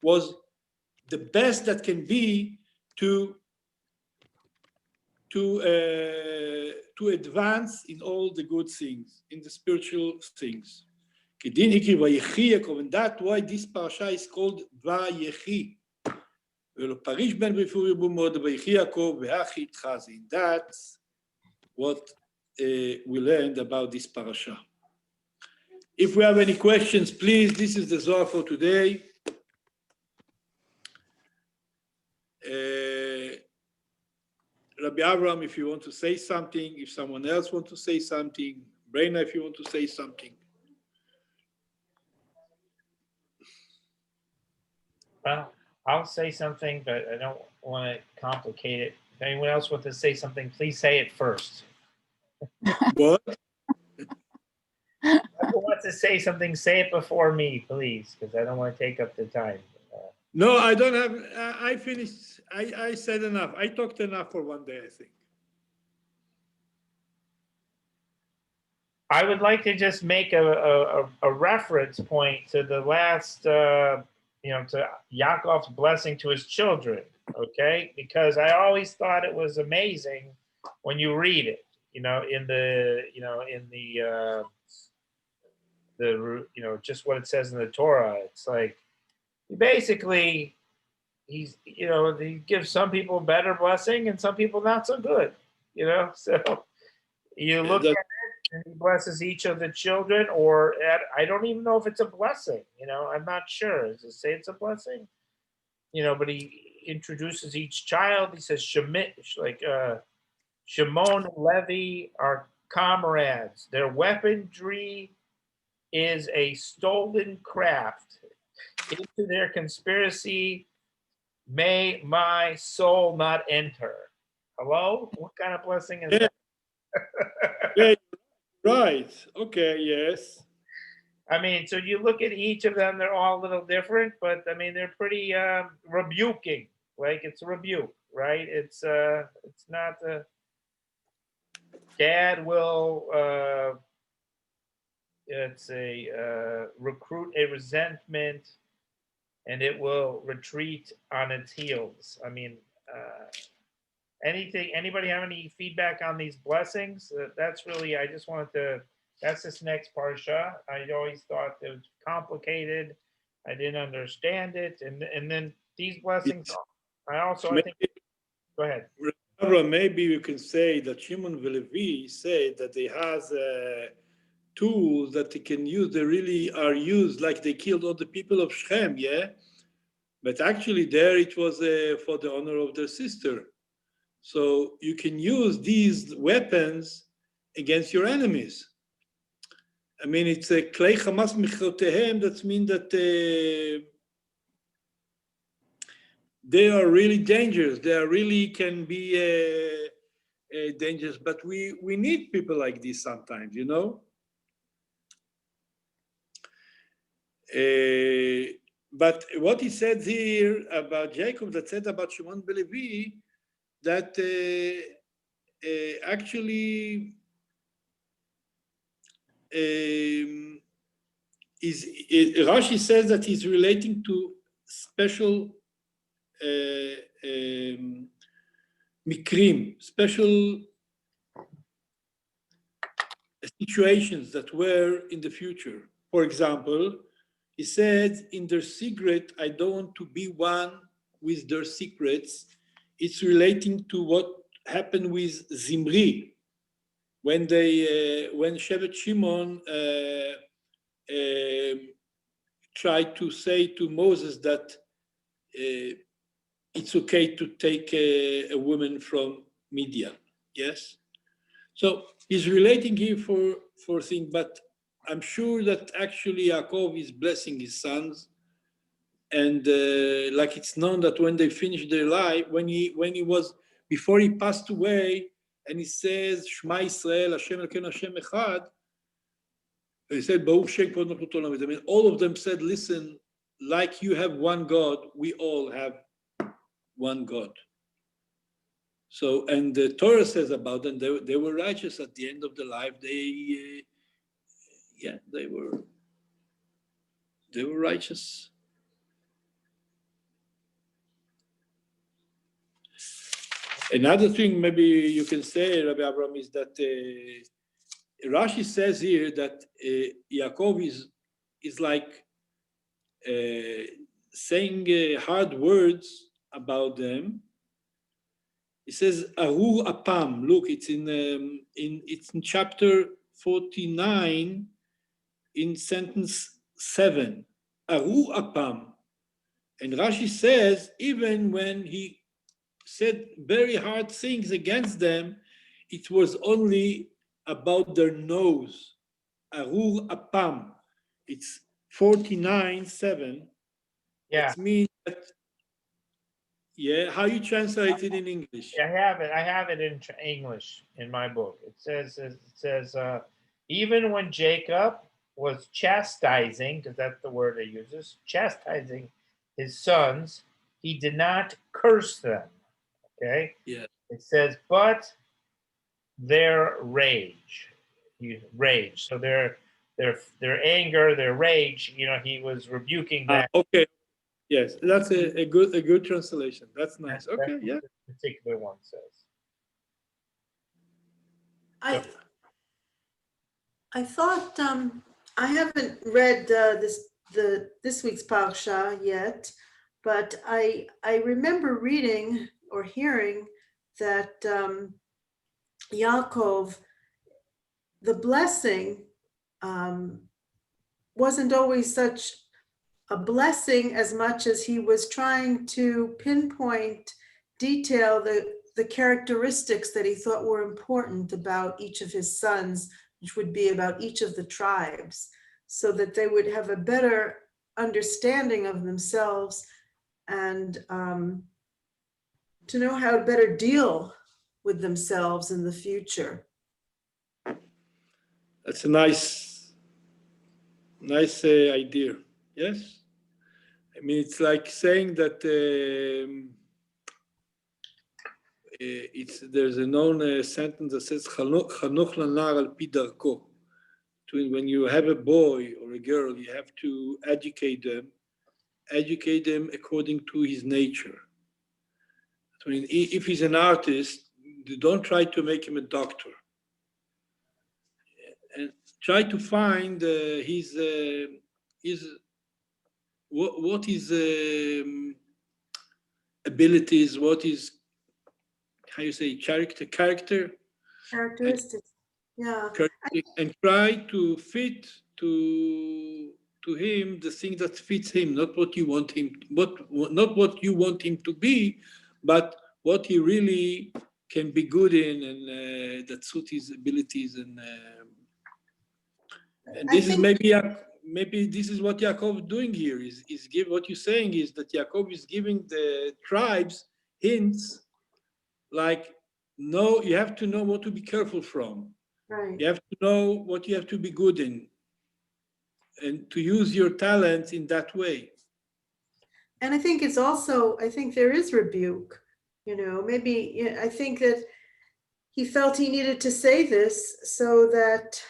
was the best that can be to advance in all the good things, in the spiritual things. And that's why this parasha is called Vayechi. That's what we learned about this parasha. If we have any questions, please, this is the Zohar for today. Rabbi Avraham, if you want to say something, if someone else wants to say something, Breina, if you want to say something. Well, I'll say something, but I don't want to complicate it. If anyone else wants to say something, please say it first. What? Whoever wants to say something, say it before me, please, because I don't want to take up the time. No, I don't have, I finished, I said enough. I talked enough for one day, I think. I would like to just make a reference point to the last, to Yaakov's blessing to his children, okay? Because I always thought it was amazing when you read it, just what it says in the Torah. It's like, basically, he gives some people better blessing and some people not so good, so you look at it and he blesses each of the children, I don't even know if it's a blessing, I'm not sure. Does it say it's a blessing? But he introduces each child. He says Shimon and Levi are comrades. Their weaponry is a stolen craft. Into their conspiracy may my soul not enter. Hello? What kind of blessing is that? Yeah, right. Okay, yes. I mean, so you look at each of them, they're all a little different, but I mean, they're pretty rebuking. Like it's a rebuke, right? It's not the dad will recruit a resentment and it will retreat on its heels. I mean, anybody have any feedback on these blessings? That's really, that's this next Parsha. I always thought it was complicated. I didn't understand it. And then these blessings, I think, go ahead. Maybe you can say that Shimon and Levi say that they has tools that they can use. They really are used like they killed all the people of Shechem, yeah? But actually there it was for the honor of their sister. So you can use these weapons against your enemies. I mean, it's a klei chamas michotehem. That means that they are really dangerous. They are really can be dangerous. But we need people like this sometimes, you know. But what he said here about Jacob, that said about Shimon ben Levi, that actually Rashi says that he's relating to special mikrim, special situations that were in the future. For example, he said, in their secret, I don't want to be one with their secrets. It's relating to what happened with Zimri, when Shevet Shimon tried to say to Moses that it's okay to take a woman from Midian. Yes? So he's relating here for things, but I'm sure that actually Yaakov is blessing his sons, and like it's known that when they finished their life, when he was before he passed away, and he says Shema Israel, Hashem Elokeinu Hashem Echad, he said Baruch Shem Kod Malchut Olam. I mean, all of them said, listen, like you have one God, we all have one God. So, and the Torah says about them, they were righteous at the end of their life. They were righteous. Another thing maybe you can say, Rabbi Abraham, is that Rashi says here that Yaakov is like saying hard words about them. He says Aru Apam. Look, it's in chapter 49, in sentence 7. Aru Apam, and Rashi says even when he said very hard things against them, it was only about their nose. Aru Apam. It's 49:7. Yeah. It means that. Yeah, how you translate it in English? I have it in English in my book. It says even when Jacob was chastising, because that's the word it uses, chastising his sons, he did not curse them. Okay. Yeah. It says, but their rage. So their anger, their rage. You know, he was rebuking that. Okay. Yes, that's a good translation. That's nice. Okay, That's yeah. what this particular one says. I thought I haven't read this week's Parsha yet, but I remember reading or hearing that Yaakov, the blessing wasn't always such a blessing as much as he was trying to pinpoint, detail the characteristics that he thought were important about each of his sons, which would be about each of the tribes, so that they would have a better understanding of themselves and to know how to better deal with themselves in the future. That's a nice idea. Yes? I mean, it's like saying that there's a known sentence that says "Chanuch lanar al pi darko." When you have a boy or a girl, you have to educate them according to his nature. I mean, if he's an artist, you don't try to make him a doctor, and try to find what his abilities, what is, how you say, characteristics, Yeah. and try to fit to him the thing that fits him, not what you want him, not what you want him to be, but what he really can be good in, and that suit his abilities. And this is maybe this is what Yaakov is doing here. Is give what you're saying is that Yaakov is giving the tribes hints, like, no, you have to know what to be careful from. Right. You have to know what you have to be good in, and to use your talents in that way. And I think it's also, I think there is rebuke, maybe, I think that he felt he needed to say this so that,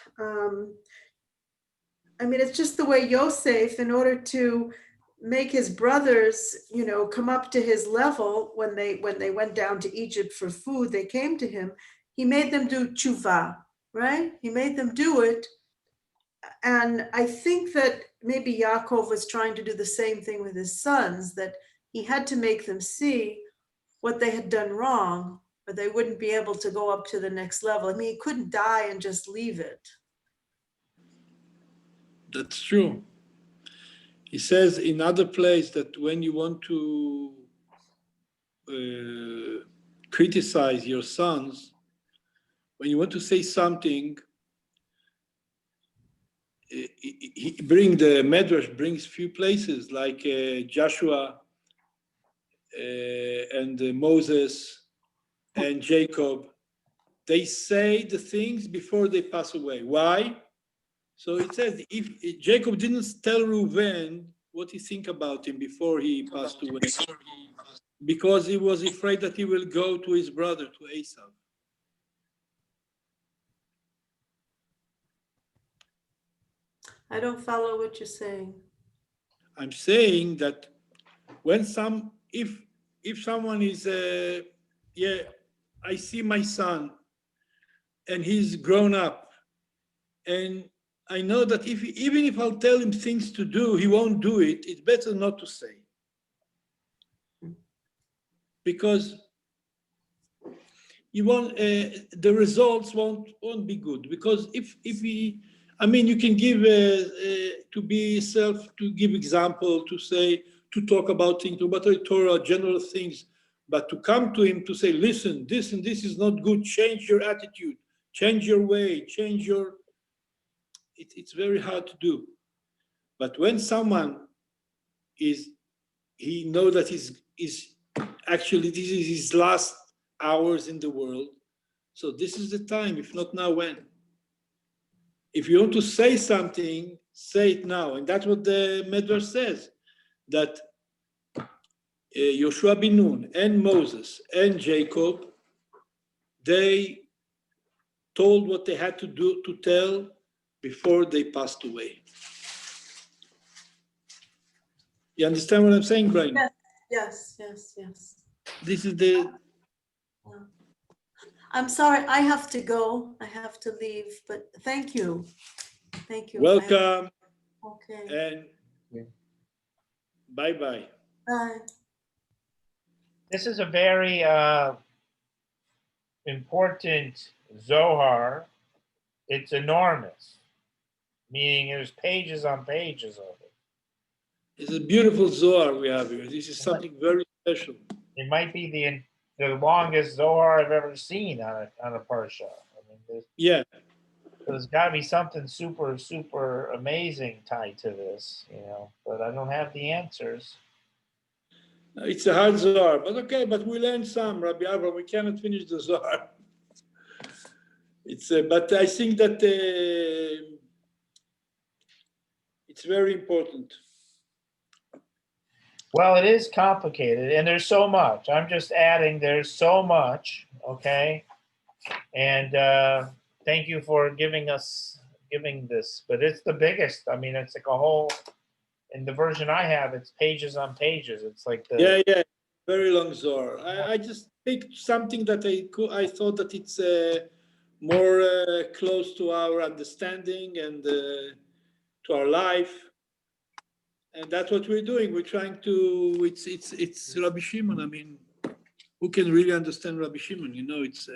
it's just the way Yosef, in order to make his brothers, come up to his level when they went down to Egypt for food, they came to him. He made them do tshuva, right? He made them do it. And I think that maybe Yaakov was trying to do the same thing with his sons, that he had to make them see what they had done wrong, or they wouldn't be able to go up to the next level. He couldn't die and just leave it. That's true. He says in other place that when you want to criticize your sons, when you want to say something, the Medrash brings few places like Joshua and Moses and Jacob. They say the things before they pass away. Why? So it says if Jacob didn't tell Reuven what he think about him before he passed away, because he was afraid that he will go to his brother, to Esau. I don't follow what you're saying. I'm saying that when if someone is, I see my son and he's grown up, and I know that even if I'll tell him things to do, he won't do it. It's better not to say, because you won't. The results won't be good. Because if he, you can give to give example, to say, to talk about things, about the Torah, general things, but to come to him to say, listen, this and this is not good. Change your attitude, change your way, change your. It's very hard to do. But when someone he knows that is actually this is his last hours in the world, so this is the time. If not now, when? If you want to say something, say it now. And that's what the Medrash says, that Yoshua bin Nun and Moses and Jacob, they told what they had to do, to tell before they passed away. You understand what I'm saying, Brian? Yes. This is the... I'm sorry, I have to go. I have to leave, but thank you. Thank you. Welcome. Okay. And bye-bye. Bye. This is a very important Zohar. It's enormous, meaning there's pages on pages of it. It's a beautiful Zohar we have here. This is something very special. It might be the longest Zohar I've ever seen on a Parsha. There's got to be something super, super amazing tied to this, but I don't have the answers. It's a hard Zohar, but okay, but we learned some, Rabbi Avraham. We cannot finish the Zohar. But I think that it's very important. Well, it is complicated, and there's so much. I'm just adding, there's so much, okay? And thank you for giving this, but it's the biggest. It's like a whole, in the version I have, it's pages on pages. It's like very long Zohar. I just picked something that I thought that it's more close to our understanding and to our life. And that's what we're doing. We're trying to, it's Rabbi Shimon. Who can really understand Rabbi Shimon? It's...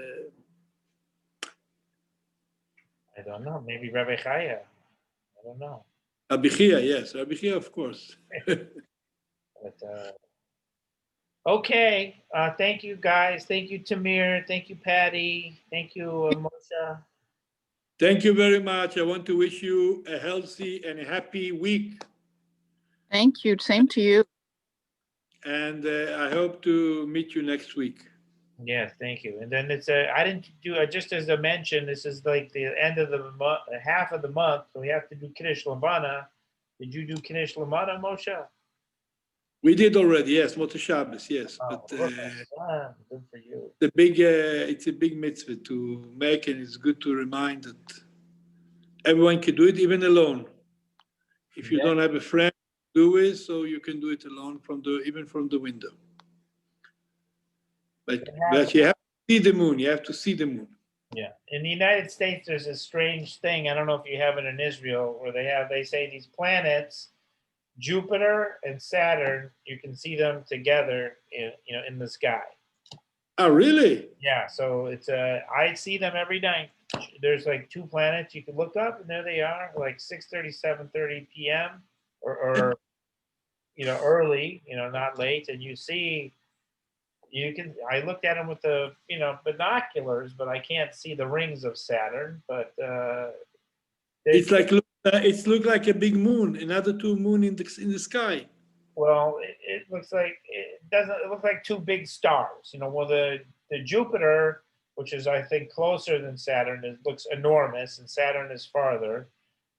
I don't know. Maybe Rabbi Chaya. I don't know. Rabbi Chia, yes. Rabbi Chia, of course. But Okay. Thank you, guys. Thank you, Tamir. Thank you, Patty. Thank you, Moshe. Thank you very much. I want to wish you a healthy and a happy week. Thank you. Same to you. And I hope to meet you next week. Yes, thank you. And then it's I didn't do just as I mentioned, this is like the end of the month, half of the month, so we have to do Kiddush Lamana. Did you do Kiddush Lamana, Moshe? We did already, yes, Motzei Shabbos, yes. Oh, But good for you. it's a big mitzvah to make, and it's good to remind that everyone can do it, even alone. If you don't have a friend, do it, so you can do it alone even from the window. But you have to see the moon. You have to see the moon. Yeah. In the United States, there's a strange thing. I don't know if you have it in Israel, where they say these planets, Jupiter and Saturn, you can see them together in the sky. Oh, really? Yeah. So it's I see them every night. There's like two planets you can look up, and there they are, like 6:30, 7:30 p.m. or early, not late, and I looked at them with the binoculars, but I can't see the rings of Saturn. But it's look like a big moon, another two moon in the sky. Well, it looks like it doesn't. It looks like two big stars. Well, the Jupiter, which is I think closer than Saturn, looks enormous, and Saturn is farther.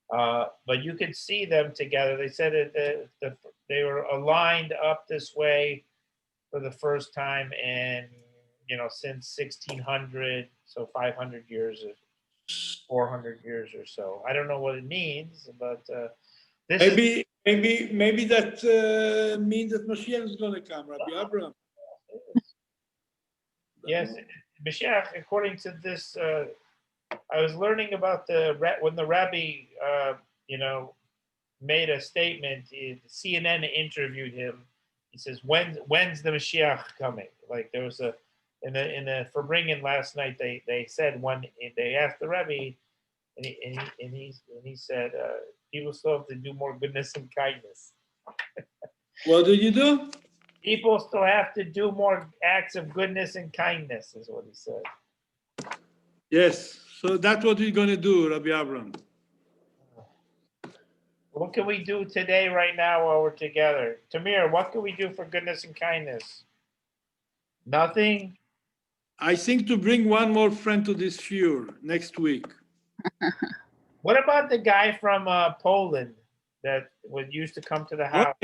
But you could see them together. They said that they were aligned up this way for the first time in since 1600, so 500 years or 400 years or so. I don't know what it means, but maybe that means that Mashiach is going to come, Rabbi Abraham. Yes, Mashiach. According to this, I was learning about when the Rabbi, made a statement. CNN interviewed him. He says, "When's the Mashiach coming?" Like there was in the Farbringen last night. They said when they asked the Rebbe, and he said, "People still have to do more goodness and kindness." What did you do? People still have to do more acts of goodness and kindness, is what he said. Yes, so that's what we're going to do, Rabbi Abraham. What can we do today, right now, while we're together? Tamir, what can we do for goodness and kindness? Nothing? I think to bring one more friend to this shiur next week. What about the guy from Poland that used to come to the house?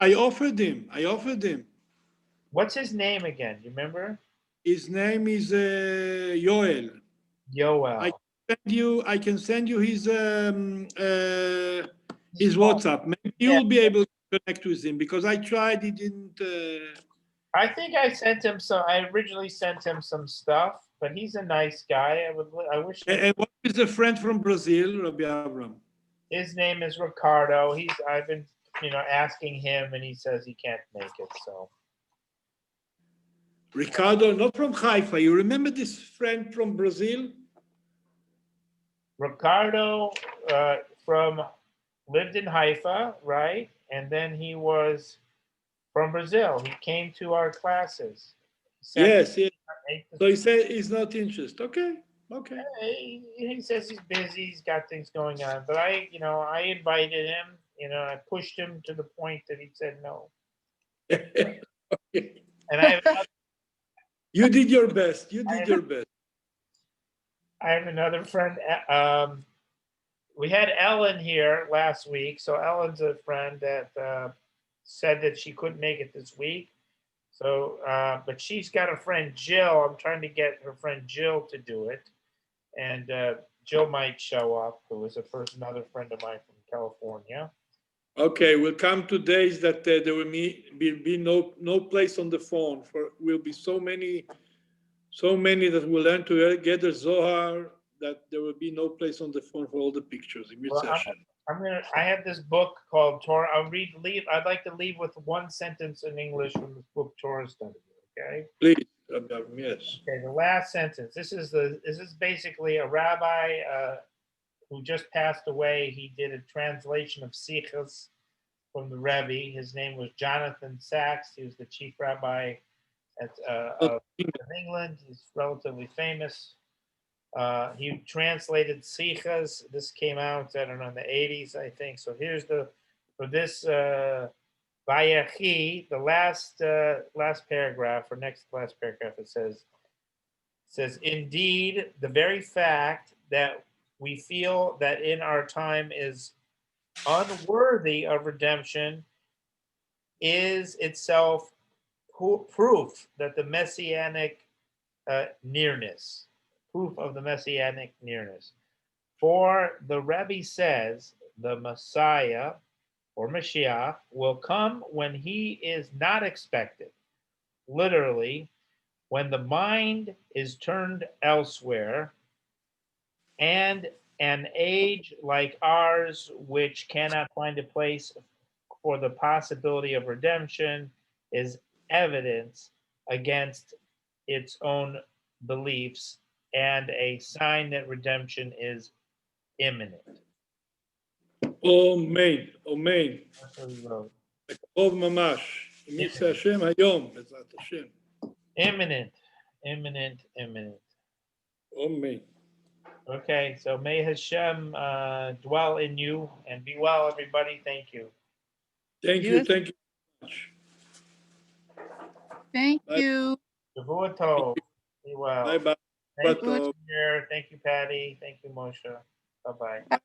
I offered him. What's his name again? You remember? His name is Yoel. Yoel. I can send you his WhatsApp. Maybe you'll be able to connect with him because I tried. He didn't. I think I sent him some. I originally sent him some stuff, but he's a nice guy. I wish. And what is a friend from Brazil, Rabbi Abraham? His name is Ricardo. I've been, asking him, and he says he can't make it. So. Ricardo, not from Haifa. You remember this friend from Brazil? Ricardo lived in Haifa, right? And then he was from Brazil. He came to our classes. Yes. So he said he's not interested. Okay. He says he's busy. He's got things going on. But I invited him. I pushed him to the point that he said no. Okay. And you did your best. I have another friend. We had Ellen here last week. So Ellen's a friend that said that she couldn't make it this week. So, but she's got a friend, Jill. I'm trying to get her friend Jill to do it. And Jill might show up, who was another friend of mine from California. Okay, we'll come to days that there will be no place on the phone. Will be so many that will learn together Zohar that there will be no place on the phone for all the pictures. I have this book called Torah. I'd like to leave with one sentence in English from this book, Torah Study. Okay. Please, yes. Okay. The last sentence. This is basically a rabbi who just passed away. He did a translation of Sichos, from the Rebbe. His name was Jonathan Sachs. He was the chief rabbi of England. He's relatively famous. He translated Sichas. This came out, I don't know, in the 80s, I think. So here's for this Vayechi, the last paragraph, or next to last paragraph, it says, indeed, the very fact that we feel that in our time is unworthy of redemption is itself proof that the messianic nearness, proof of the messianic nearness. For the Rebbe says the Messiah or Mashiach will come when he is not expected. Literally, when the mind is turned elsewhere, and an age like ours, which cannot find a place for the possibility of redemption, is evidence against its own beliefs and a sign that redemption is imminent. אמן, אמן. That's what he wrote. בקרוב ממש. אם ירצה השם היום, בעזרת השם. Imminent, imminent, imminent. אמן. Okay, so may Hashem dwell in you and be well, everybody. Thank you. Thank you very much. Thank Bye. you. Shavua Tov. Be well. Bye-bye. Thank you, Bye-bye. Amir. Thank you, Patty. Thank you, Moshe. Bye-bye.